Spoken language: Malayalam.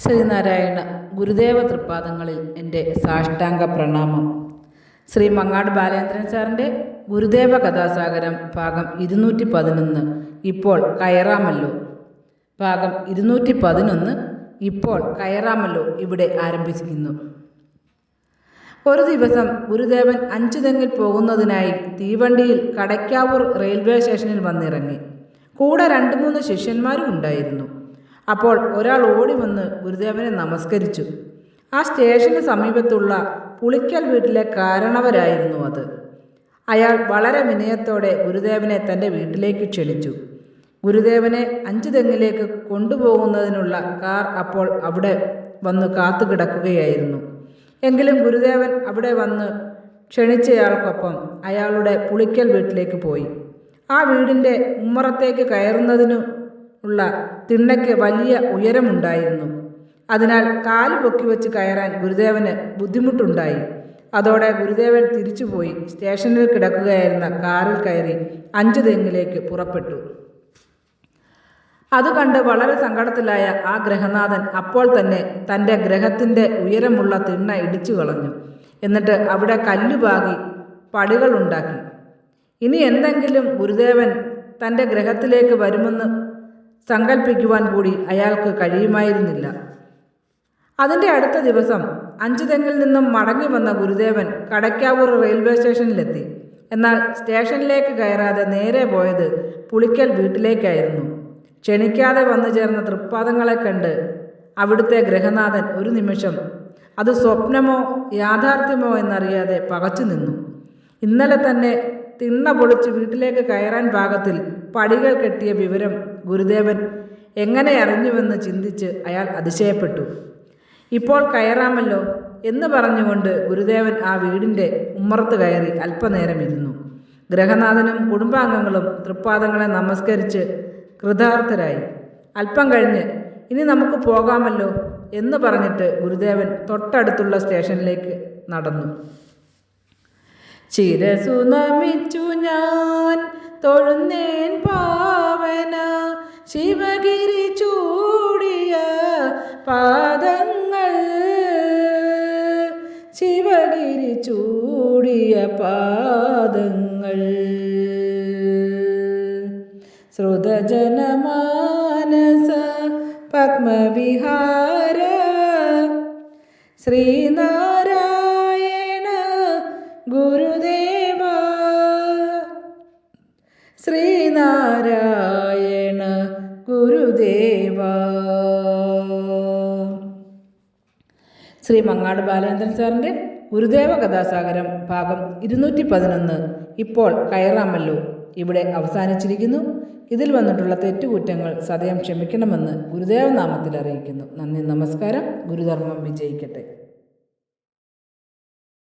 ശ്രീനാരായണ ഗുരുദേവ തൃപ്പാദങ്ങളിൽ എൻ്റെ സാഷ്ടാംഗ പ്രണാമം. ശ്രീ മങ്ങാട് ബാലേന്ദ്രൻ സാറിൻ്റെ ഗുരുദേവ കഥാസാഗരം ഭാഗം 211 ഇപ്പോൾ കയറാമല്ലോ. ഭാഗം 211 ഇപ്പോൾ കയറാമല്ലോ ഇവിടെ ആരംഭിക്കുന്നു. ഒരു ദിവസം ഗുരുദേവൻ അഞ്ചുതെങ്ങിൽ പോകുന്നതിനായി തീവണ്ടിയിൽ കടയ്ക്കാവൂർ റെയിൽവേ സ്റ്റേഷനിൽ വന്നിറങ്ങി. കൂടെ 2-3 ശിഷ്യന്മാരും ഉണ്ടായിരുന്നു. അപ്പോൾ ഒരാൾ ഓടി വന്ന് ഗുരുദേവനെ നമസ്കരിച്ചു. ആ സ്റ്റേഷന് സമീപത്തുള്ള പുളിക്കൽ വീട്ടിലെ കാരണവരായിരുന്നു അത്. അയാൾ വളരെ വിനയത്തോടെ ഗുരുദേവനെ തൻ്റെ വീട്ടിലേക്ക് ക്ഷണിച്ചു. ഗുരുദേവനെ അഞ്ചുതെങ്ങിലേക്ക് കൊണ്ടുപോകുന്നതിനുള്ള കാർ അപ്പോൾ അവിടെ വന്ന് കാത്തു കിടക്കുകയായിരുന്നു. എങ്കിലും ഗുരുദേവൻ അവിടെ വന്ന് ക്ഷണിച്ചയാൾക്കൊപ്പം അയാളുടെ പുളിക്കൽ വീട്ടിലേക്ക് പോയി. ആ വീടിൻ്റെ ഉമ്മറത്തേക്ക് കയറുന്നതിനുള്ള തിണ്ണയ്ക്ക് വലിയ ഉയരമുണ്ടായിരുന്നു. അതിനാൽ കാല് പൊക്കിവെച്ച് കയറാൻ ഗുരുദേവന് ബുദ്ധിമുട്ടുണ്ടായി. അതോടെ ഗുരുദേവൻ തിരിച്ചുപോയി സ്റ്റേഷനിൽ കിടക്കുകയായിരുന്ന കാറിൽ കയറി അഞ്ചുതെങ്ങിലേക്ക് പുറപ്പെട്ടു. അത് കണ്ട് വളരെ സങ്കടത്തിലായ ആ ഗൃഹനാഥൻ അപ്പോൾ തന്നെ തൻ്റെ ഗ്രഹത്തിൻ്റെ ഉയരമുള്ള തിണ്ണ ഇടിച്ചു കളഞ്ഞു. എന്നിട്ട് അവിടെ കല്ലുപാകി പടികളുണ്ടാക്കി. ഇനി എന്തെങ്കിലും ഗുരുദേവൻ തൻ്റെ ഗ്രഹത്തിലേക്ക് വരുമെന്ന് സങ്കല്പിക്കുവാൻ കൂടി അയാൾക്ക് കഴിയുമായിരുന്നില്ല. അതിൻ്റെ അടുത്ത ദിവസം അഞ്ചുതെങ്ങിൽ നിന്നും മടങ്ങി വന്ന ഗുരുദേവൻ കടയ്ക്കാവൂർ റെയിൽവേ സ്റ്റേഷനിലെത്തി. എന്നാൽ സ്റ്റേഷനിലേക്ക് കയറാതെ നേരെ പോയത് പുളിക്കൽ വീട്ടിലേക്കായിരുന്നു. ക്ഷണിക്കാതെ വന്നു ചേർന്ന തൃപ്പാദങ്ങളെ കണ്ട് അവിടുത്തെ ഗൃഹനാഥൻ ഒരു നിമിഷം അത് സ്വപ്നമോ യാഥാർത്ഥ്യമോ എന്നറിയാതെ പകച്ചു നിന്നു. ഇന്നലെ തന്നെ തിണ്ണ പൊളിച്ച് വീട്ടിലേക്ക് കയറാൻ പാകത്തിൽ പടികൾ കെട്ടിയ വിവരം ഗുരുദേവൻ എങ്ങനെ അറിഞ്ഞുവെന്ന് ചിന്തിച്ച് അയാൾ അതിശയപ്പെട്ടു. ഇപ്പോൾ കയറാമല്ലോ എന്ന് പറഞ്ഞുകൊണ്ട് ഗുരുദേവൻ ആ വീടിൻ്റെ ഉമ്മറത്ത് കയറി അല്പനേരം ഇരുന്നു. ഗൃഹനാഥനും കുടുംബാംഗങ്ങളും തൃപ്പാദങ്ങളെ നമസ്കരിച്ച് കൃതാർത്ഥരായി. അല്പം കഴിഞ്ഞ് ഇനി നമുക്ക് പോകാമല്ലോ എന്ന് പറഞ്ഞിട്ട് ഗുരുദേവൻ തൊട്ടടുത്തുള്ള സ്റ്റേഷനിലേക്ക് നടന്നു. ശിരസു നമിച്ചു ഞാൻ തൊഴുന്നേൻ പാവന ശിവഗിരി ചൂടിയ പാദങ്ങൾ, ശിവഗിരി ചൂടിയ പാദങ്ങൾ. ശ്രുതജനമാനസ പത്മവിഹാര ശ്രീനാരായണ ഗുരുദേവ, ശ്രീനാരായണ ഗുരുദേവ. ശ്രീ മങ്ങാട് ബാലേന്ദ്രൻ സാറിൻ്റെ ഗുരുദേവ കഥാസാഗരം ഭാഗം 211 ഇപ്പോൾ കയറാമല്ലോ ഇവിടെ അവസാനിച്ചിരിക്കുന്നു. ഇതിൽ വന്നിട്ടുള്ള തെറ്റുകുറ്റങ്ങൾ സദയം ക്ഷമിക്കണമെന്ന് ഗുരുദേവ നാമത്തിൽ അറിയിക്കുന്നു. നന്ദി, നമസ്കാരം. ഗുരുധർമ്മം വിജയിക്കട്ടെ.